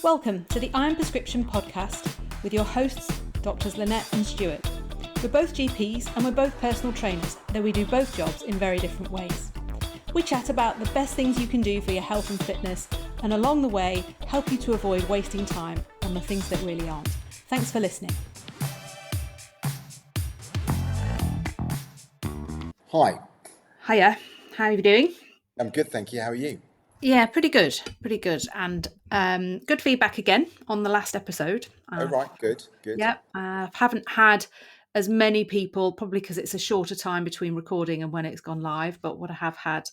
Welcome to the Iron Prescription Podcast with your hosts, Doctors Lynette and Stuart. We're both GPs and we're both personal trainers, though we do both jobs in very different ways. We chat about the best things you can do for your health and fitness, and along the way, help you to avoid wasting time on the things that really aren't. Thanks for listening. Hi. Hiya, how are you doing? I'm good, thank you. How are you? Yeah, pretty good. And good feedback again on the last episode. Oh, right, good. Yeah, I haven't had as many people, probably because it's a shorter time between recording and when it's gone live, but what I have had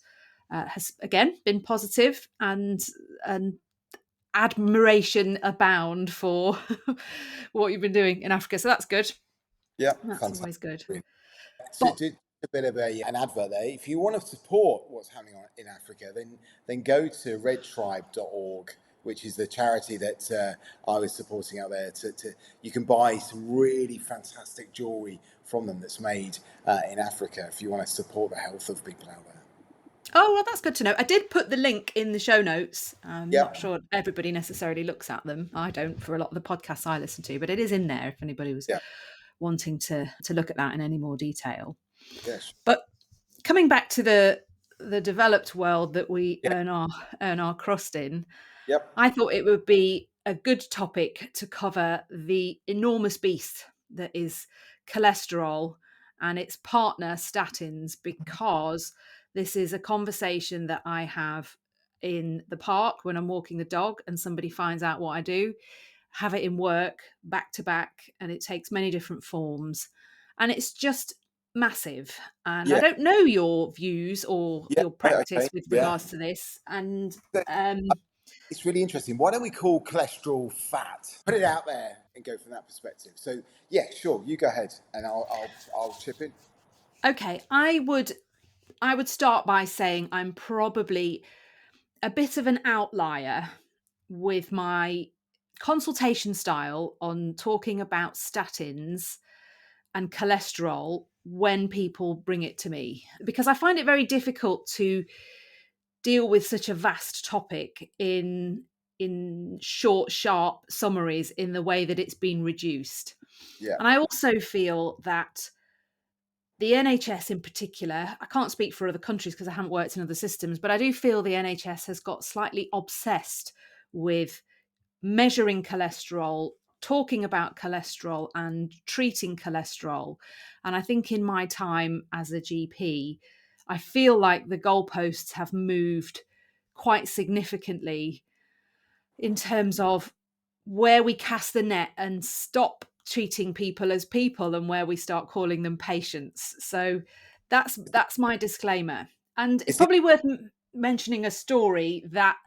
has, again, been positive and admiration abound for what you've been doing in Africa. So that's good. Yeah, That's fantastic. always good. So did a bit of an advert there. If you want to support what's happening in Africa, then go to redtribe.org, which is the charity that I was supporting out there. You can buy some really fantastic jewellery from them that's made in Africa if you want to support the health of people out there. Oh, well, that's good to know. I did put the link in the show notes. I'm not sure everybody necessarily looks at them. I don't for a lot of the podcasts I listen to, but it is in there if anybody was wanting to look at that in any more detail. Yes. But coming back to the developed world that we earn our crust in, I thought it would be a good topic to cover the enormous beast that is cholesterol and its partner statins, because this is a conversation that I have in the park when I'm walking the dog and somebody finds out what I do, have it in work back to back, and it takes many different forms. And it's just massive. And I don't know your views or your practice with regards to this. And it's really interesting. Why don't we call cholesterol fat? Put it out there and go from that perspective. So yeah, sure, you go ahead and I'll chip in. Okay, I would start by saying I'm probably a bit of an outlier with my consultation style on talking about statins and cholesterol when people bring it to me, because I find it very difficult to deal with such a vast topic in short, sharp summaries in the way that it's been reduced. Yeah. And I also feel that the NHS in particular, I can't speak for other countries because I haven't worked in other systems, but I do feel the NHS has got slightly obsessed with measuring cholesterol, talking about cholesterol and treating cholesterol. And I think in my time as a GP, I feel like the goalposts have moved quite significantly in terms of where we cast the net and stop treating people as people and where we start calling them patients. So that's my disclaimer. And it's probably worth mentioning a story that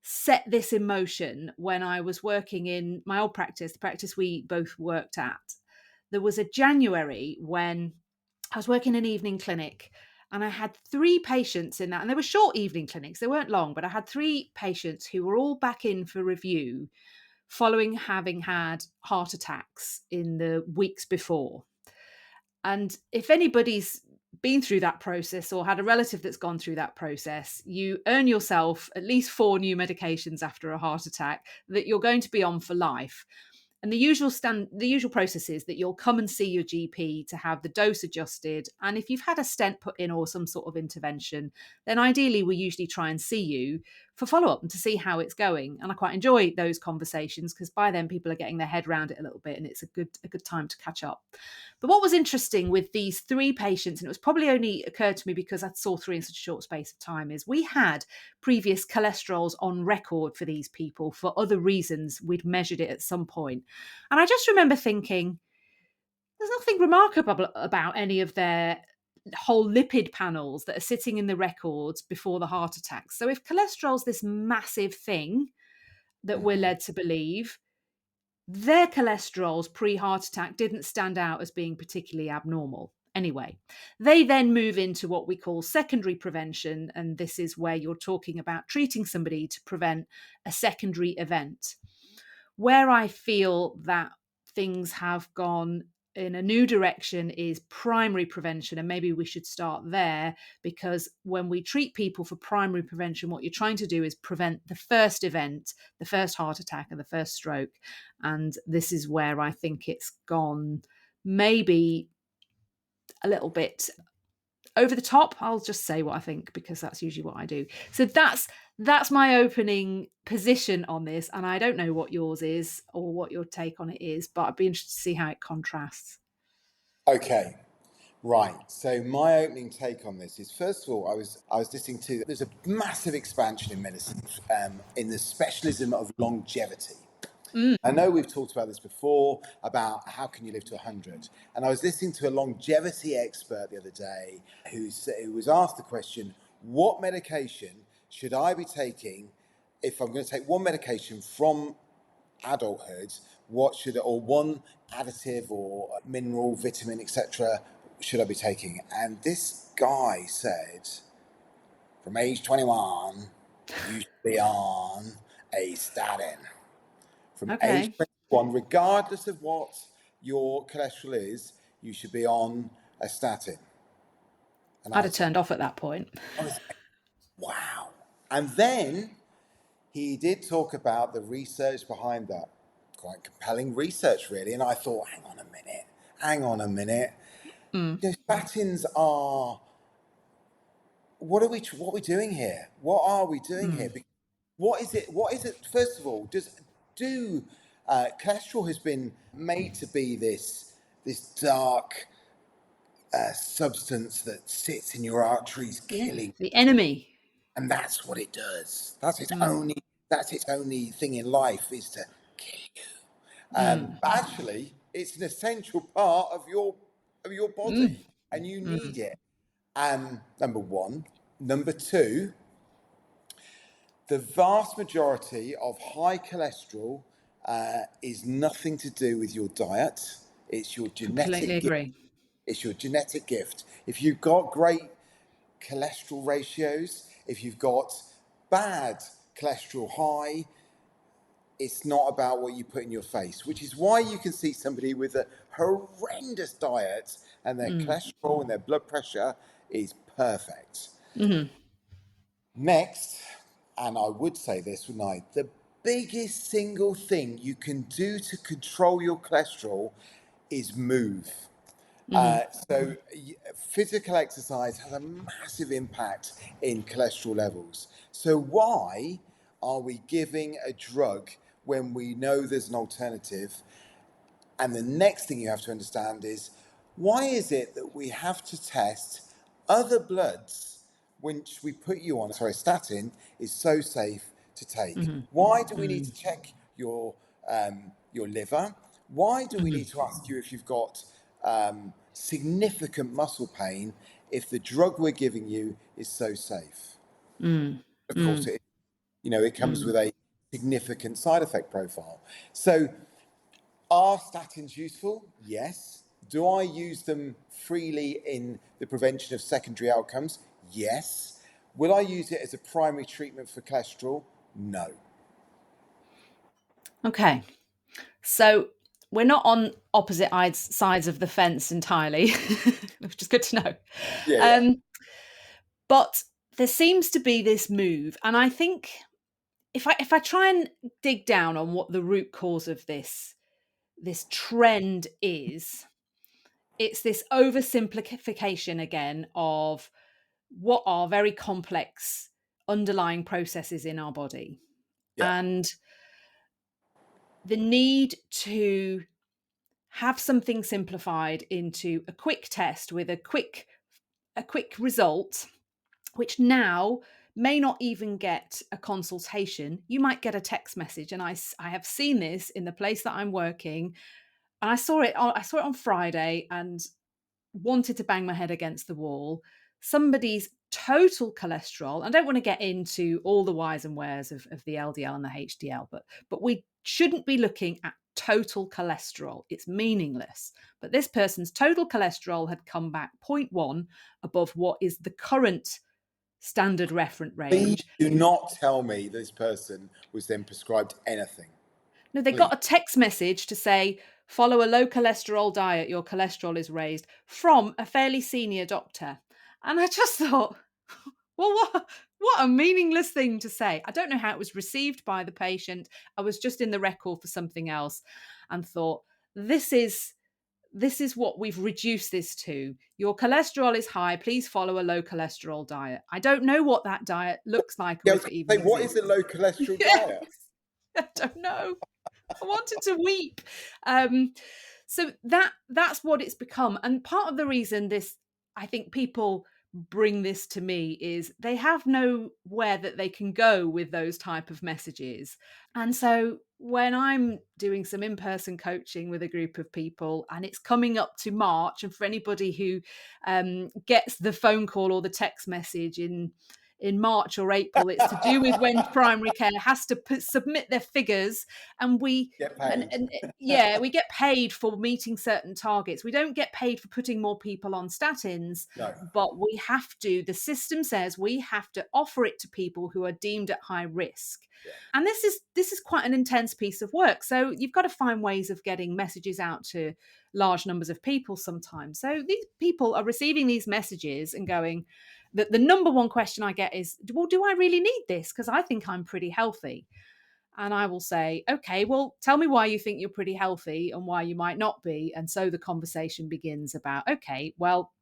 set this in motion when I was working in my old practice, the practice we both worked at. There was a January when I was working in an evening clinic and I had 3 patients in that. And they were short evening clinics. They weren't long, but I had 3 patients who were all back in for review following having had heart attacks in the weeks before. And if anybody's been through that process or had a relative that's gone through that process, you earn yourself at least 4 new medications after a heart attack that you're going to be on for life. And the usual process is that you'll come and see your GP to have the dose adjusted. And if you've had a stent put in or some sort of intervention, then ideally we usually try and see you for follow-up and to see how it's going. And I quite enjoy those conversations because by then people are getting their head around it a little bit and it's a good time to catch up. But what was interesting with these 3 patients, and it was probably only occurred to me because I saw 3 in such a short space of time, is we had previous cholesterols on record for these people for other reasons. We'd measured it at some point. And I just remember thinking, there's nothing remarkable about any of their whole lipid panels that are sitting in the records before the heart attacks. So if cholesterol's this massive thing that we're led to believe, their cholesterols pre-heart attack didn't stand out as being particularly abnormal. Anyway, they then move into what we call secondary prevention. And this is where you're talking about treating somebody to prevent a secondary event. Where I feel that things have gone in a new direction is primary prevention, and maybe we should start there, because when we treat people for primary prevention, what you're trying to do is prevent the first event, the first heart attack and the first stroke. And this is where I think it's gone maybe a little bit over the top. I'll just say what I think, because that's usually what I do. So that's my opening position on this, and I don't know what yours is or what your take on it is, but I'd be interested to see how it contrasts. Okay. Right. So my opening take on this is, first of all, I was listening to, there's a massive expansion in medicine, in the specialism of longevity. I know we've talked about this before, about how can you live to 100. And I was listening to a longevity expert the other day who was asked the question, what medication should I be taking if I'm going to take one medication from adulthood? What should, or one additive or mineral, vitamin, etc., should I be taking? And this guy said, from age 21, you should be on a statin. From age Okay. 21, regardless of what your cholesterol is, you should be on a statin. And I'd I have was like, turned off at that point. wow. And then he did talk about the research behind that. Quite compelling research, really. And I thought, hang on a minute. Mm. Statins are, what are we doing here? What are we doing here? Mm. What is it? What is it? First of all, do cholesterol has been made to be this dark substance that sits in your arteries, Yeah. killing, The enemy. and that's what it does. That's its Mm. only. That's its only thing in life, is to kill you. Mm. But actually, it's an essential part of your Mm. body, and you Mm. need it. Number one. Number two, the vast majority of high cholesterol is nothing to do with your diet. It's your Completely genetic gift. agree. It's your genetic gift. If you've got great cholesterol ratios, if you've got bad cholesterol high, it's not about what you put in your face, which is why you can see somebody with a horrendous diet and their Mm. cholesterol and their blood pressure is perfect. Mm. Next, and I would say this, wouldn't I? The biggest single thing you can do to control your cholesterol is move. Mm. So, physical exercise has a massive impact in cholesterol levels. So, why are we giving a drug when we know there's an alternative? And the next thing you have to understand is, why is it that we have to test other bloods which we put you on? Sorry, statin is so safe to take. Mm. Why do we need Mm. to check your liver? Why do we Mm. need to ask you if you've got significant muscle pain if the drug we're giving you is so safe? Mm. Of course, Mm. it comes Mm. with a significant side effect profile. So, are statins useful? Yes. Do I use them freely in the prevention of secondary outcomes? Yes. Will I use it as a primary treatment for cholesterol? No. Okay. So we're not on opposite sides of the fence entirely, which is good to know. Yeah, yeah. Um, but there seems to be this move, and I think if I try and dig down on what the root cause of this trend is, it's this oversimplification again of what are very complex underlying processes in our body, Yeah. and the need to have something simplified into a quick test with a quick result, which now may not even get a consultation. You might get a text message, and I have seen this in the place that I'm working, and I saw it on Friday and wanted to bang my head against the wall. Somebody's total cholesterol. I don't want to get into all the whys and wheres of the LDL and the HDL, but we shouldn't be looking at total cholesterol. It's meaningless. But this person's total cholesterol had come back zero point 0.1 above what is the current standard referent Please range. do not tell me this person was then prescribed anything. No, they Please. got a text message to say Follow a low cholesterol diet, your cholesterol is raised, from a fairly senior doctor. And I just thought, well, what a meaningless thing to say. I don't know how it was received by the patient. I was just in the record for something else and thought, this is what we've reduced this to. Your cholesterol is high. Please follow a low cholesterol diet. I don't know what that diet looks like Yeah, or I if was it going even to say, what is exists. a low cholesterol Yes, diet? I don't know. I wanted to weep. So that's what it's become. And part of the reason this, I think people bring this to me is they have nowhere that they can go with those type of messages. And so when I'm doing some in-person coaching with a group of people and it's coming up to March, and for anybody who gets the phone call or the text message in March or April, it's to do with when primary care has to submit their figures, and Get paid. yeah, we get paid for meeting certain targets. We don't get paid for putting more people on statins, No. but we have to. The system says we have to offer it to people who are deemed at high risk. Yeah. And this is quite an intense piece of work. So you've got to find ways of getting messages out to large numbers of people sometimes. So these people are receiving these messages and going, the number one question I get is, well, do I really need this? Because I think I'm pretty healthy. And I will say, okay, well, tell me why you think you're pretty healthy and why you might not be. And so the conversation begins about, okay, well,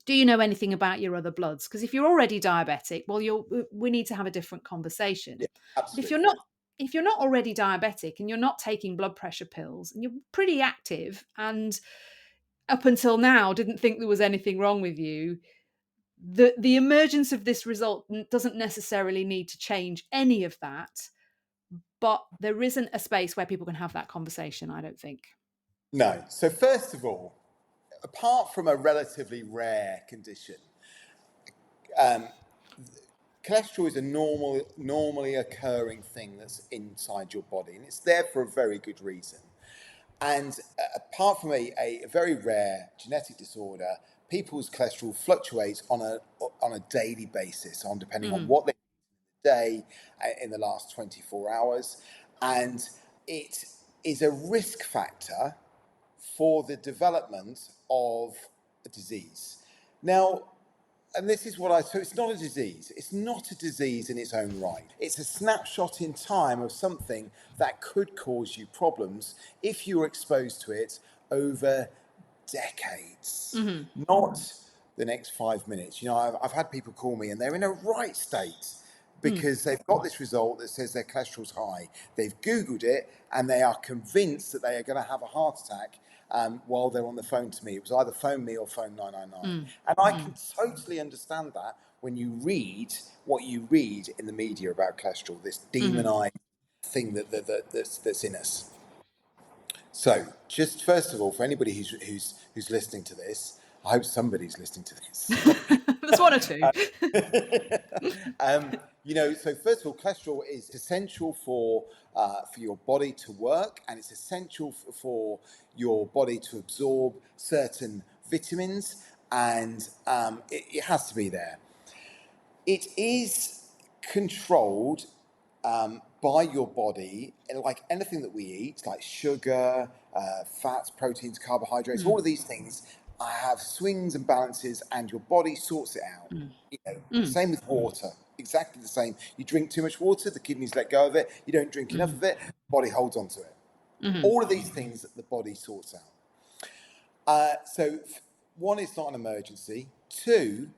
do you know anything about your other bloods? Because if you're already diabetic, well, we need to have a different conversation. Yeah, But absolutely. if you're not already diabetic and you're not taking blood pressure pills and you're pretty active and up until now didn't think there was anything wrong with you, the emergence of this result doesn't necessarily need to change any of that, but there isn't a space where people can have that conversation, I don't think. No. So first of all, apart from a relatively rare condition, um, cholesterol is a normally occurring thing that's inside your body, and it's there for a very good reason. And apart from a very rare genetic disorder, people's cholesterol fluctuates on a daily basis, on depending on Mm, what they day in the last 24 hours. And it is a risk factor for the development of a disease. Now, and this is what so it's not a disease. It's not a disease in its own right. It's a snapshot in time of something that could cause you problems if you were exposed to it over decades, mhm, not the next 5 minutes. You know, I've had people call me and they're in a right state mm, because they've got this result that says their cholesterol's high. They've Googled it and they are convinced that they are going to have a heart attack while they're on the phone to me. It was either phone me or phone 999. mm, And I mm, can totally understand that when you read what you read in the media about cholesterol, this mhm. demonized thing that's in us. So, just first of all, for anybody who's listening to this, I hope somebody's listening to this. There's one or two. So first of all, cholesterol is essential for your body to work, and it's essential for your body to absorb certain vitamins, and it has to be there. It is controlled by your body, and like anything that we eat, like sugar, fats, proteins, carbohydrates, all Mm, of these things have swings and balances, and your body sorts it out. mm, You know, mm, same with water, exactly the same. You drink too much water, the kidneys let go of it. You don't drink enough mhm, of it, body holds onto it. mhm, All of these things that the body sorts out. One, it's not an emergency. Two,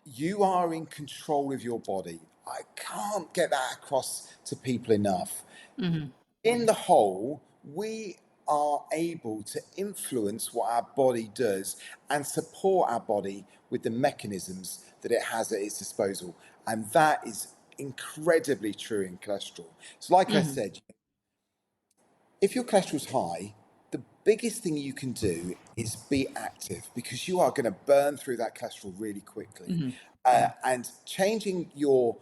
you are in control of your body. I can't get that across to people enough. mhm, In the whole, we are able to influence what our body does and support our body with the mechanisms that it has at its disposal. And that is incredibly true in cholesterol. So, like I mhm, said, if your cholesterol's high, the biggest thing you can do is be active because you are going to burn through that cholesterol really quickly. mhm, And changing your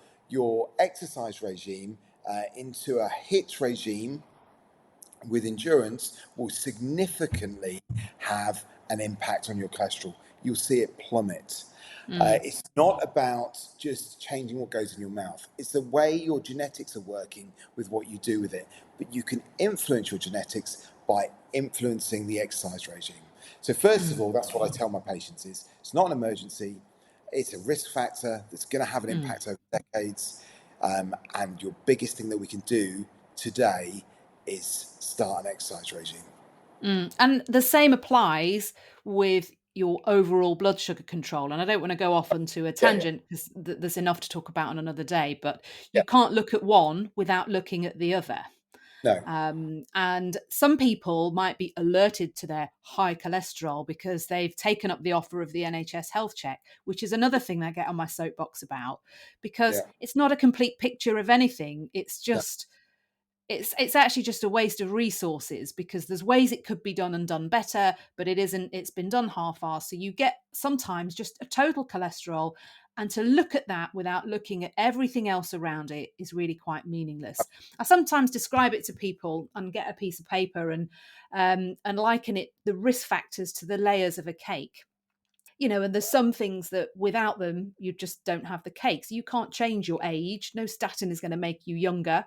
exercise regime into a HIIT regime with endurance will significantly have an impact on your cholesterol. You'll see it plummet. mhm, It's not about just changing what goes in your mouth. It's the way your genetics are working with what you do with it. But you can influence your genetics by influencing the exercise regime. So first of all, that's what I tell my patients is it's not an emergency. It's a risk factor that's going to have an Mm. impact over decades. And your biggest thing that we can do today is start an exercise regime. And the same applies with your overall blood sugar control. And I don't want to go off onto a Yeah, yeah, tangent because there's enough to talk about on another day, but yeah. you can't look at one without looking at the other. No, And some people might be alerted to their high cholesterol because they've taken up the offer of the NHS health check, which is another thing I get on my soapbox about, because yeah, it's not a complete picture of anything. It's no, just it's actually just a waste of resources because there's ways it could be done and done better, but it isn't. It's been done half-assed. So you get sometimes just a total cholesterol, and to look at that without looking at everything else around it is really quite meaningless. I sometimes describe it to people and get a piece of paper and liken it the risk factors to the layers of a cake. And there's some things that without them you just don't have the cake. So you can't change your age. No statin is going to make you younger.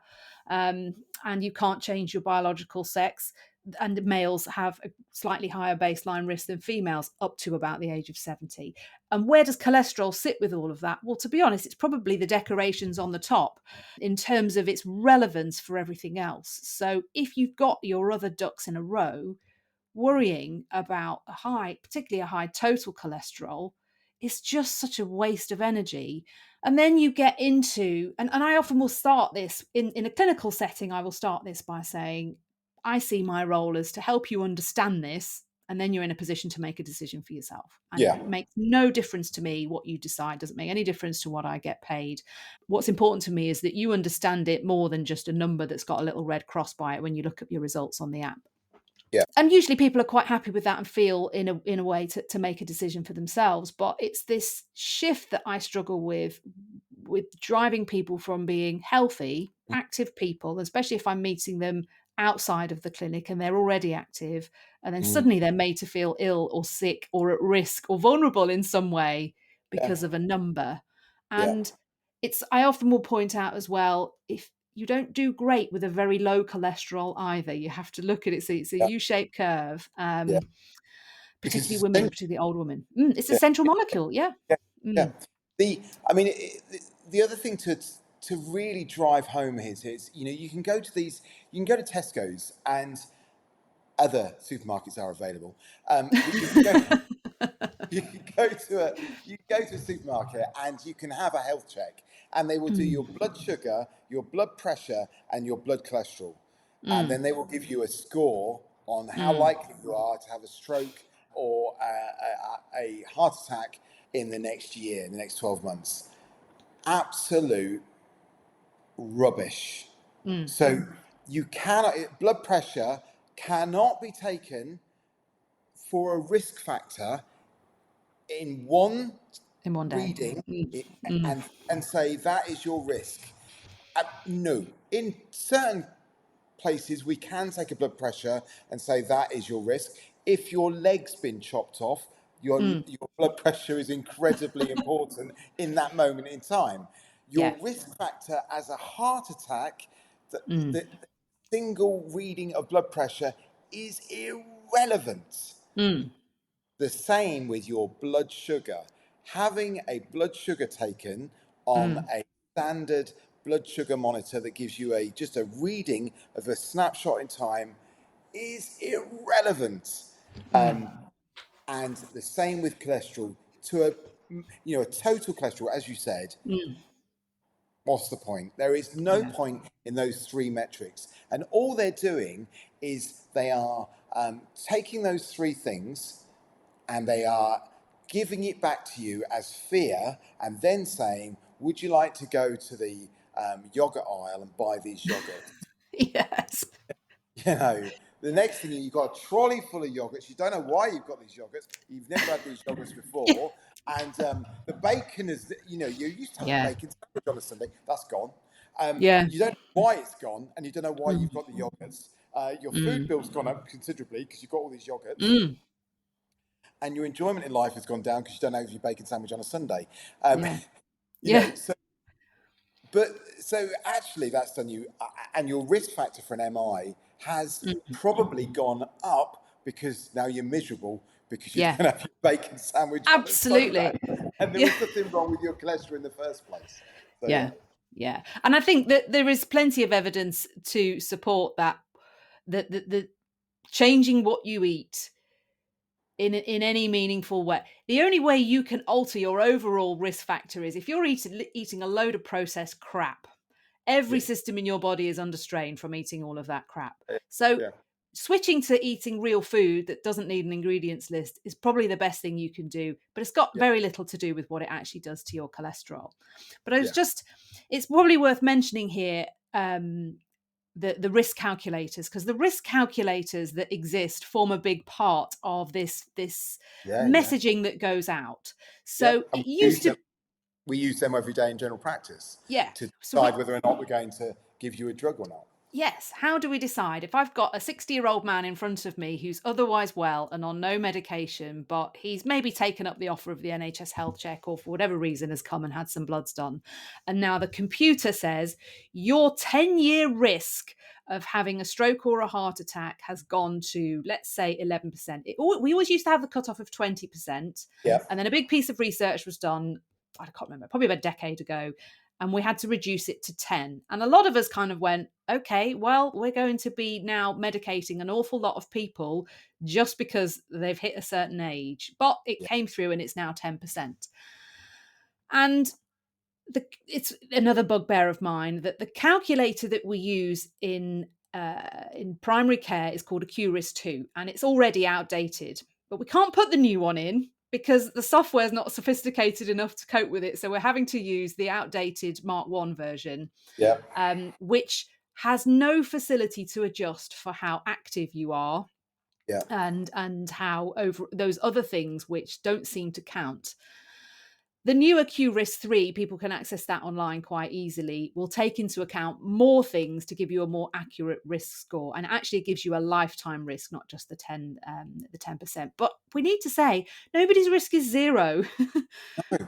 And you can't change your biological sex. And males have a slightly higher baseline risk than females up to about the age of 70. And where does cholesterol sit with all of that? Well, to be honest, it's probably the decorations on the top in terms of its relevance for everything else. So if you've got your other ducks in a row, worrying about particularly a high total cholesterol, is just such a waste of energy. And then you get into, and I often will start this in a clinical setting, I will start this by saying, I see my role as to help you understand this, and then you're in a position to make a decision for yourself. And it yeah, makes no difference to me what you decide, doesn't make any difference to what I get paid. What's important to me is that you understand it more than just a number that's got a little red cross by it when you look at your results on the app. yeah, And usually people are quite happy with that and feel in a way to make a decision for themselves. But it's this shift that I struggle with driving people from being healthy, active people, especially if I'm meeting them outside of the clinic and they're already active, and then mm, suddenly they're made to feel ill or sick or at risk or vulnerable in some way yeah, because of a number. yeah, And I often will point out as well, if you don't do great with a very low cholesterol either. You have to look at it. So it's a yeah, U-shaped curve, yeah. Because particularly it's women, particularly older women. It's a yeah, central molecule. Yeah. yeah, yeah. Mm, I mean, the other thing to really drive home is you can go to you can go to Tesco's and other supermarkets are available, but you can go. You can go to a supermarket and you can have a health check, and they will do your mm, blood sugar, your blood pressure, and your blood cholesterol, and mm, then they will give you a score on how mm, likely you are to have a stroke or a heart attack in the next year, in the next 12 months. Absolute rubbish. mm. So you cannot blood pressure cannot be taken for a risk factor in one In one day. reading Mm, it mm, and say that is your risk. No, in certain places we can take a blood pressure and say that is your risk. If your leg's been chopped off, mm. your blood pressure is incredibly important in that moment in time. Yeah. Your risk factor as a heart attack, Mm, the single reading of blood pressure is irrelevant. mm, The same with your blood sugar. Having a blood sugar taken on mm, a standard blood sugar monitor that gives you just a reading of a snapshot in time is irrelevant. mm, And the same with cholesterol. To a total cholesterol, as you said, mm. what's the point? There is no Yeah. point in those three metrics. And all they're doing is they are taking those three things and they are giving it back to you as fear and then saying, would you like to go to the yogurt aisle and buy these yogurts? Yes. You know, the next thing you've got a trolley full of yogurts. You don't know why you've got these yogurts. You've never had these yogurts Yeah. before. And the bacon is, you used to have a Yeah. bacon sandwich on a Sunday. That's gone. Yeah. You don't know why it's gone and you don't know why you've Mm, got the yogurts. Your food mm, bill's gone up considerably because you've got all these yogurts. mm. And your enjoyment in life has gone down because you don't have your bacon sandwich on a Sunday. Um, Yeah. you know, Yeah. so But so actually, that's done you, and your risk factor for an MI has Mm. probably gone up because now you're miserable because you Yeah, don't have your bacon sandwich on a Sunday, absolutely. and there Yeah. was nothing wrong with your cholesterol in the first place. So yeah, Yeah. Yeah. And I think that there is plenty of evidence to support that the changing what you eat in any meaningful way. The only way you can alter your overall risk factor is if you're eating a load of processed crap. Every yeah, system in your body is under strain from eating all of that crap. So yeah, switching to eating real food that doesn't need an ingredients list is probably the best thing you can do, but it's got yeah, very little to do with what it actually does to your cholesterol. But yeah, it's probably worth mentioning here, the risk calculators, because the risk calculators that exist form a big part of this yeah, yeah, messaging that goes out. yeah. So And it used to, we use them every day in general practice yeah. to So decide we whether or not we're going to give you a drug or not. Yes. How do we decide if I've got a 60-year-old man in front of me who's otherwise well and on no medication, but he's maybe taken up the offer of the NHS health check or for whatever reason has come and had some bloods done. And now the computer says your 10-year risk of having a stroke or a heart attack has gone to, let's say, 11%. We always used to have the cutoff of 20%. Yeah, And then a big piece of research was done, I can't remember, probably about a decade ago, and we had to reduce it to 10. And a lot of us kind of went, okay, well, we're going to be now medicating an awful lot of people just because they've hit a certain age. But it yeah, came through and it's now 10%. And it's another bugbear of mine that the calculator that we use in primary care is called a QRIS2, and it's already outdated. But we can't put the new one in because the software is not sophisticated enough to cope with it. So we're having to use the outdated Mark 1 version, yeah, which has no facility to adjust for how active you are yeah. and how over those other things which don't seem to count. The newer QRIS 3, people can access that online quite easily, will take into account more things to give you a more accurate risk score. And actually it gives you a lifetime risk, not just the 10%. But we need to say nobody's risk is zero.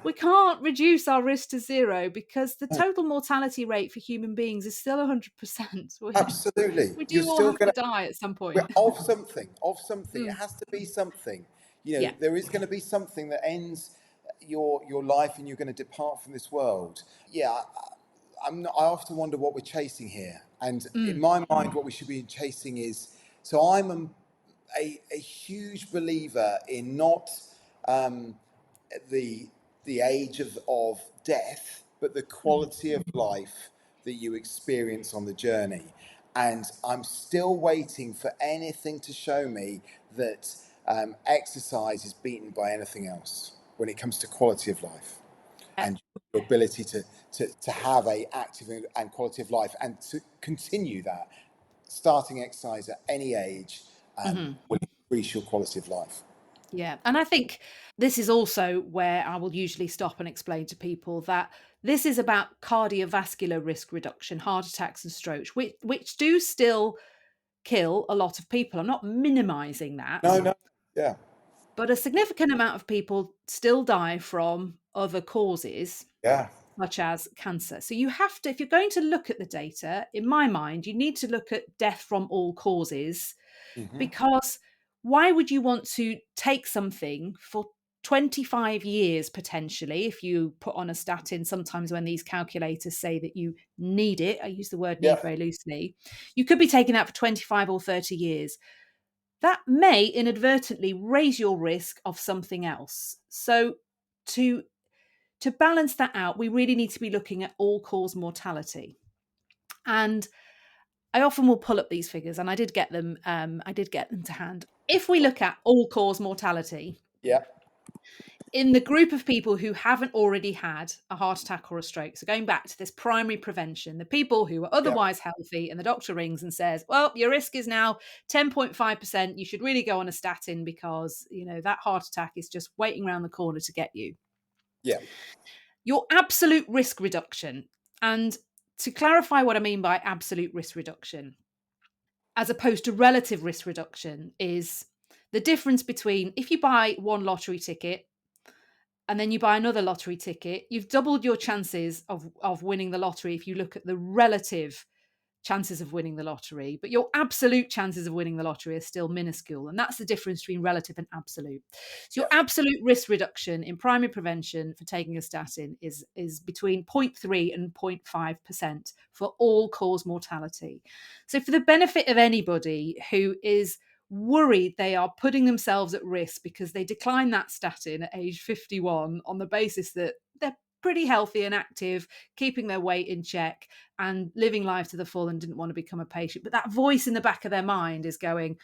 We can't reduce our risk to zero because the No, total mortality rate for human beings is still 100%. absolutely. We You're do all still have going to to die at some We're point. of something, of something. It Mm, has to be something. yeah. There is going to be something that ends your life, and you're going to depart from this world. Yeah, I'm not, I often wonder what we're chasing here, and in Mm, my mind, what we should be chasing is. So a huge believer in not um, the age of death, but the mhm. quality of life that you experience on the journey. And I'm still waiting for anything to show me that exercise is beaten by anything else when it comes to quality of life Yeah. and your ability to have a active and quality of life and to continue that. Starting exercise at any age Mhm. will increase your quality of life. Yeah. And I think this is also where I will usually stop and explain to people that this is about cardiovascular risk reduction, heart attacks and strokes, which do still kill a lot of people. I'm not minimizing No, that, no, yeah, but a significant amount of people still die from other causes, yeah, such as cancer. So you have to, if you're going to look at the data, in my mind, you need to look at death from all causes, hmm, because why would you want to take something for 25 years potentially if you put on a statin? Sometimes when these calculators say that you need it, I use the word need yeah, very loosely, you could be taking that for 25 or 30 years. That may inadvertently raise your risk of something else. So to to balance that out, we really need to be looking at all cause mortality. And I often will pull up these figures, and I did get them. I did get them to hand. If we look at all cause mortality yeah, in the group of people who haven't already had a heart attack or a stroke, so going back to this primary prevention, the people who are yeah, otherwise healthy, and the doctor rings and says, "Well, your risk is now 10.5%. You should really go on a statin because that heart attack is just waiting around the corner to get you." yeah, Your absolute risk reduction, and to clarify what I mean by absolute risk reduction, as opposed to relative risk reduction, is the difference between if you buy one lottery ticket and then you buy another lottery ticket, you've doubled your chances of winning the lottery if you look at the relative chances of winning the lottery, but your absolute chances of winning the lottery are still minuscule. And that's the difference between relative and absolute. So your Yeah. absolute risk reduction in primary prevention for taking a statin is between 0.3 and 0.5% for all cause mortality. So for the benefit of anybody who is worried they are putting themselves at risk because they decline that statin at age 51 on the basis that they're pretty healthy and active, keeping their weight in check and living life to the full and didn't want to become a patient. But that voice in the back of their mind is going,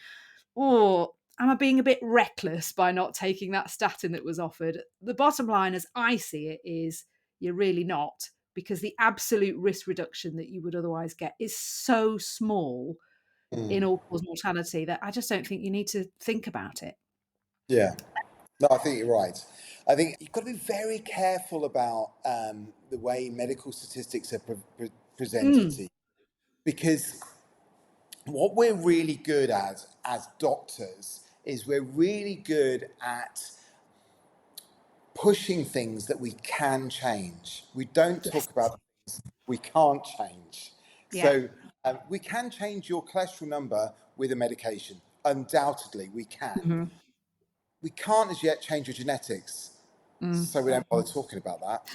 oh, am I being a bit reckless by not taking that statin that was offered? The bottom line, as I see it, is you're really not, because the absolute risk reduction that you would otherwise get is so small in Mm. all cause mortality that I just don't think you need to think about it. Yeah. No, I think you're right. I think you've got to be very careful about the way medical statistics are presented Mm, to you, because what we're really good at as doctors is we're really good at pushing things that we can change. We don't yes. talk about things we can't change. Yeah. So we can change your cholesterol number with a medication. Undoubtedly, we can. Mhm. We can't as yet change your genetics. Mm. So we don't bother talking about that.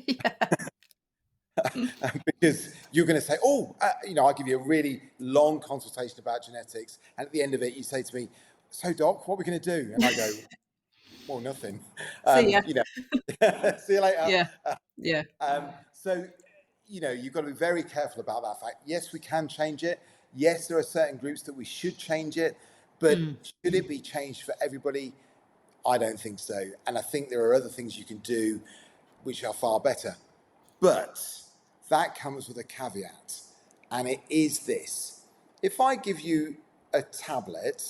Yeah. Because you're going to say, oh, I'll give you a really long consultation about genetics. And at the end of it, you say to me, so doc, what are we going to do? And I go, well, nothing. See ya. You know, see you later. Yeah. Yeah. So, you've got to be very careful about that fact. Yes, we can change it. Yes, there are certain groups that we should change it. But Mm. should it be changed for everybody? I don't think so. And I think there are other things you can do which are far better. But that comes with a caveat. And it is this: if I give you a tablet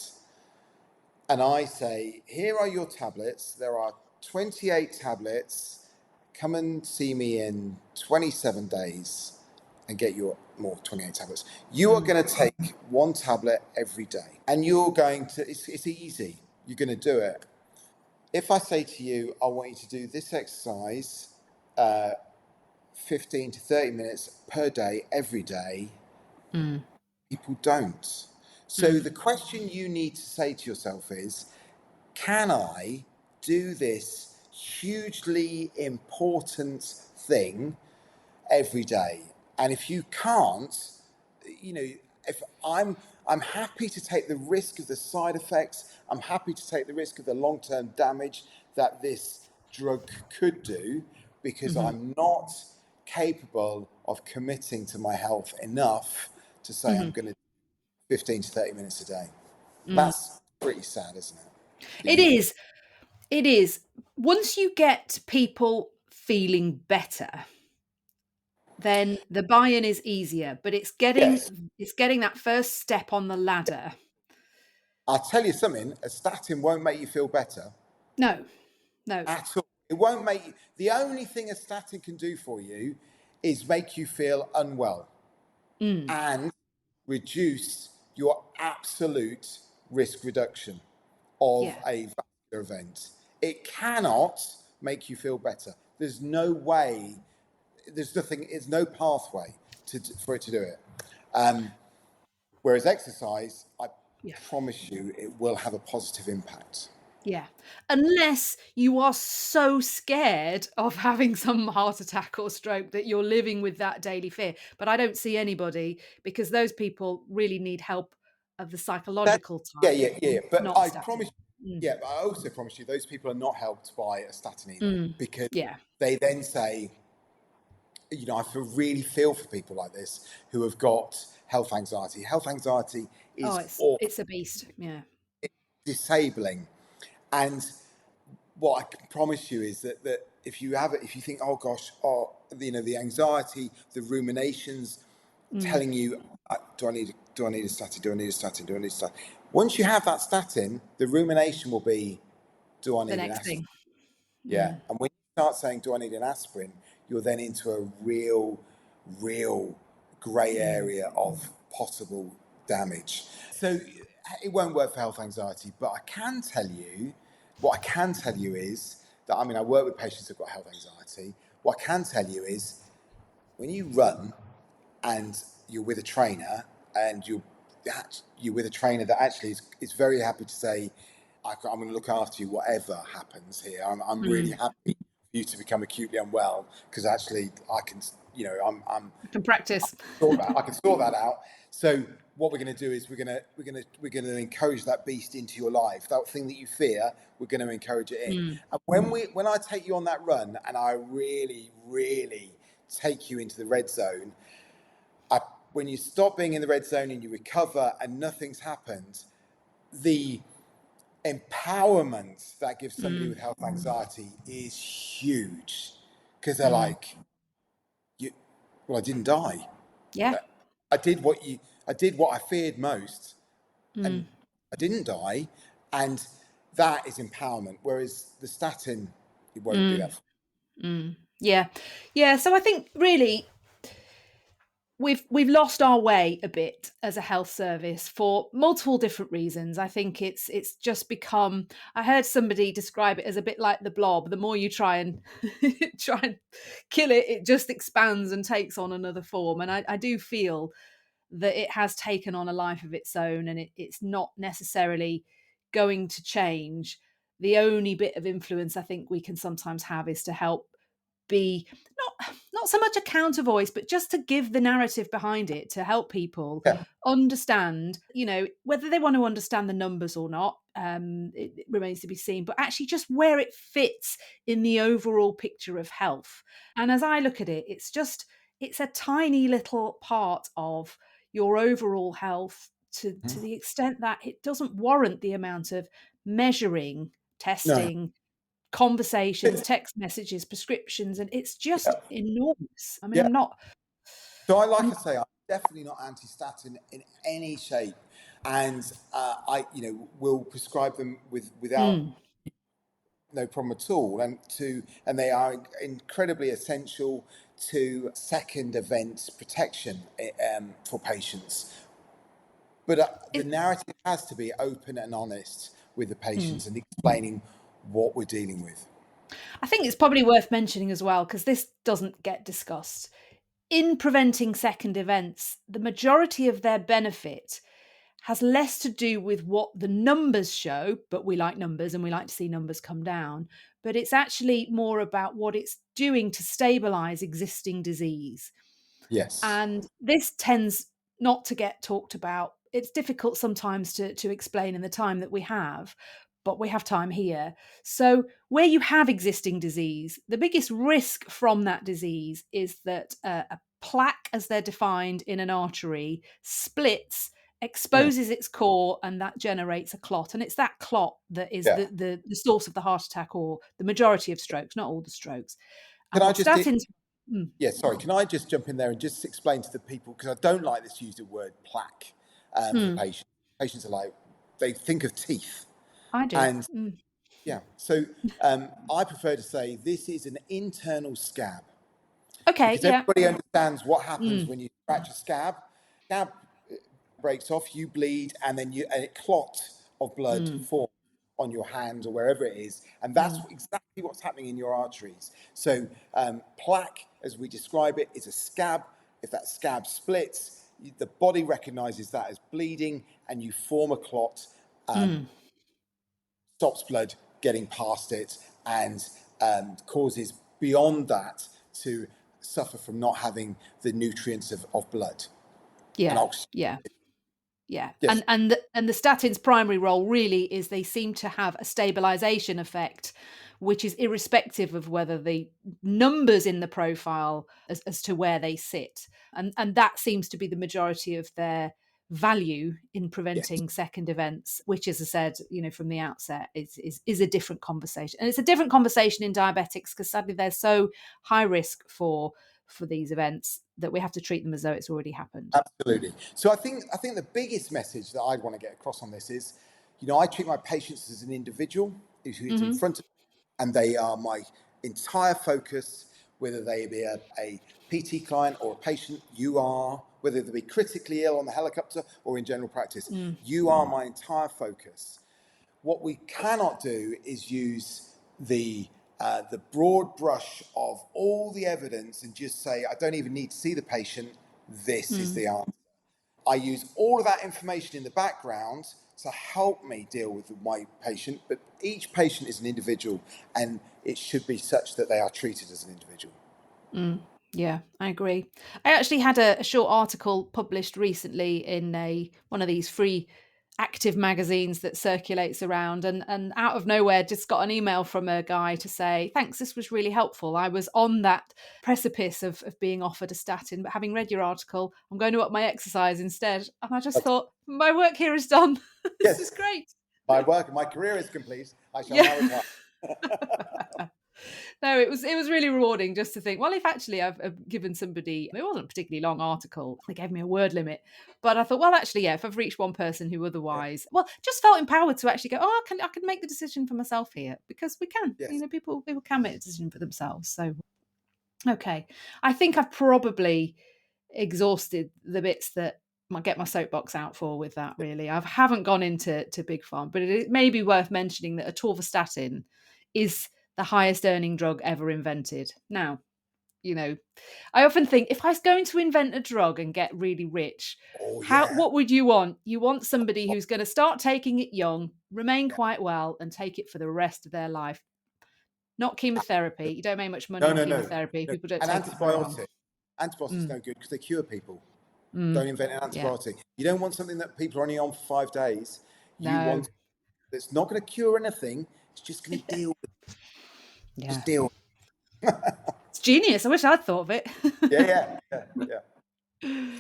and I say, here are your tablets, there are 28 tablets, come and see me in 27 days and get your more 28 tablets. You are Mm. going to take one tablet every day and you're going to, it's easy, you're going to do it. If I say to you, I want you to do this exercise 15 to 30 minutes per day, every day, Mm. people don't. So Mm. the question you need to say to yourself is, can I do this hugely important thing every day? And if you can't, you know, if I'm happy to take the risk of the side effects, I'm happy to take the risk of the long-term damage that this drug could do, because Mhm. I'm not capable of committing to my health enough to say I'm Mhm. going to 15 to 30 minutes a day. Mm. That's pretty sad, isn't it? That It you is. It is. Once you get people feeling better, then the buy-in is easier, but Yes, it's getting that first step on the ladder. I'll tell you something, a statin won't make you feel better No. No. at all. It won't make you, the only thing a statin can do for you is make you feel unwell Mm. and reduce your absolute risk reduction of Yeah. a vascular event. It cannot make you feel better. There's no way, there's no pathway for it to do it. Um, Whereas exercise, I Yeah. promise you, it will have a positive impact. Yeah. Unless you are so scared of having some heart attack or stroke that you're living with that daily fear. But I don't see anybody, because those people really need help of the That, psychological yeah, type, yeah, yeah. But not a I statin. promise, Mm. yeah, but I also promise you, those people are not helped by a statin either, Mm. because Yeah. they then say, I really feel for people like this who have got health anxiety. Health anxiety Oh, is awful, it's a beast. Yeah. disabling, and what I can promise you is that if you have it, if you think, oh gosh, the anxiety, the ruminations, Mm. telling you, do I need a statin? Do I need a statin? Do I need a statin? Once you have that statin, the rumination will be, do I The need an next aspirin? thing. Yeah. Mm. And when you start saying, do I need an aspirin? You're then into a real grey Mm. area of possible damage. So it won't work for health anxiety, but what I can tell you is that, I mean, I work with patients who've got health anxiety. What I can tell you is when you run and you're with a trainer and you're with a trainer that actually is very happy to say, I'm going to look after you whatever happens here. I'm really Mm. happy for you to become acutely unwell because actually I can, you know, I can practice. I can sort that out. So what we're going to do is we're going to encourage that beast into your life. That thing that you fear, we're going to encourage it in. Mm. And when I take you on that run and I really, really take you into the red zone, when you stop being in the red zone and you recover and nothing's happened, the empowerment that gives somebody Mm. with health anxiety is huge because they're Mm. like, well, I didn't die. Yeah. I did what I feared most, and Mm. I didn't die, and that is empowerment. Whereas the statin, it won't do Mm. that. Mm. Yeah. Yeah. So I think really we've lost our way a bit as a health service for multiple different reasons. I think it's just become, I heard somebody describe it as a bit like the blob. The more you try and try and kill it, it just expands and takes on another form. And I do feel that it has taken on a life of its own, and it's not necessarily going to change. The only bit of influence I think we can sometimes have is to help be not so much a counter voice, but just to give the narrative behind it, to help people Yeah, understand, whether they want to understand the numbers or not. It remains to be seen, but actually just where it fits in the overall picture of health. And as I look at it, it's a tiny little part of your overall health, to mhm. the extent that it doesn't warrant the amount of measuring, No, testing, conversations, text messages, prescriptions, and it's just yeah, enormous. I mean, yeah. So like I'm I say, I'm definitely not anti-statin in any shape, and I, will prescribe them without mm, no problem at all, and they are incredibly essential to second event protection for patients. But the it, narrative has to be open and honest with the mm. patients and explaining what we're dealing with. I think it's probably worth mentioning as well, because this doesn't get discussed. In preventing second events, the majority of their benefit has less to do with what the numbers show, but we like numbers and we like to see numbers come down. But it's actually more about what it's doing to stabilize existing disease. Yes. And this tends not to get talked about. It's difficult sometimes to explain in the time that we have, but we have time here. So, where you have existing disease, the biggest risk from that disease is that a plaque, as they're defined in an artery, splits, Mm. exposes its core, and that generates a clot. And it's that clot that is Yeah. the source of the heart attack, or the majority of strokes, not all the strokes. Can And I what just statins. Mm, Yeah, sorry. Can I just jump in there and just explain to the people, because I don't like this use of word plaque for mm, patients. Patients are like, they think of teeth. I do. And Mm. yeah, so I prefer to say this is an internal scab, Okay, because yeah. everybody understands what happens Mm, when you scratch a scab. Scab breaks off, you bleed, and then a clot of blood mm, forms on your hand or wherever it is, and that's mm, exactly what's happening in your arteries. So plaque, as we describe it, is a scab. If that scab splits, the body recognizes that as bleeding, and you form a clot, mm. stops blood getting past it, and causes beyond that to suffer from not having the nutrients of blood and Yeah, oxygen. yeah, yeah. Yes, And the statin's primary role really is they seem to have a stabilization effect, which is irrespective of whether the numbers in the profile as to where they sit. And that seems to be the majority of their value in yes. preventing second events, which, as I said, from the outset, is a different conversation. And it's a different conversation in diabetics, because sadly they're so high risk for these events that we have to treat them as though it's already happened. Absolutely. So I think the biggest message that I'd want to get across on this is, I treat my patients as an individual who's in Hmm. front of me, and they are my entire focus, whether they be a PT client or a patient. You are, whether they be critically ill on the helicopter or in general practice, Mm, you are my entire focus. What we cannot do is use the the broad brush of all the evidence and just say, I don't even need to see the patient. This is Mm, the answer. I use all of that information in the background to help me deal with my patient, but each patient is an individual and it should be such that they are treated as an individual. mm. Yeah, I agree. I actually had a short article published recently in a one of these free active magazines that circulates around, and out of nowhere just got an email from a guy to say, "Thanks, this was really helpful. I was on that precipice of being offered a statin, but having read your article, I'm going to up my exercise instead." And I just But thought, my work here is done. This is yes, great. my career is complete. I shall now Yeah. retire. No, it was really rewarding just to think, well, if actually I've given somebody, it wasn't a particularly long article, they gave me a word limit, but I thought, well, actually, yeah, if I've reached one person who Yeah. otherwise, well, just felt empowered to actually go, oh, I can make the decision for myself here because we can, Yes. people can make a decision for themselves. So, okay, I think I've probably exhausted the bits that might get my soapbox out for with that. Really, I haven't gone into big farm, but it may be worth mentioning that atorvastatin is the highest earning drug ever invented. Now, you know, I often think if I was going to invent a drug and get really rich, Oh how yeah. what would you want? You want somebody who's going to start taking it young, remain Yeah. quite well, and take it for the rest of their life. Not chemotherapy. You don't make much money No, on no, no, chemotherapy. no. People don't An take it for very long. antibiotic. Antibiotics Mm, no good because they cure people. mm, Don't invent an yeah. antibiotic. You don't want something that people are only on for 5 days. You No. want that's not going to cure anything. It's just going to deal with. Yeah. Just deal. It's genius. I wish I'd thought of it. Yeah, yeah, yeah, yeah.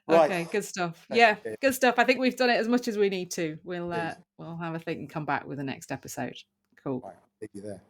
Right. Okay, good stuff. Thank Yeah, you. Yeah, good stuff. I think we've done it as much as we need to. We'll indeed. we'll have a think and come back with the next episode. Cool. Right. Thank you there.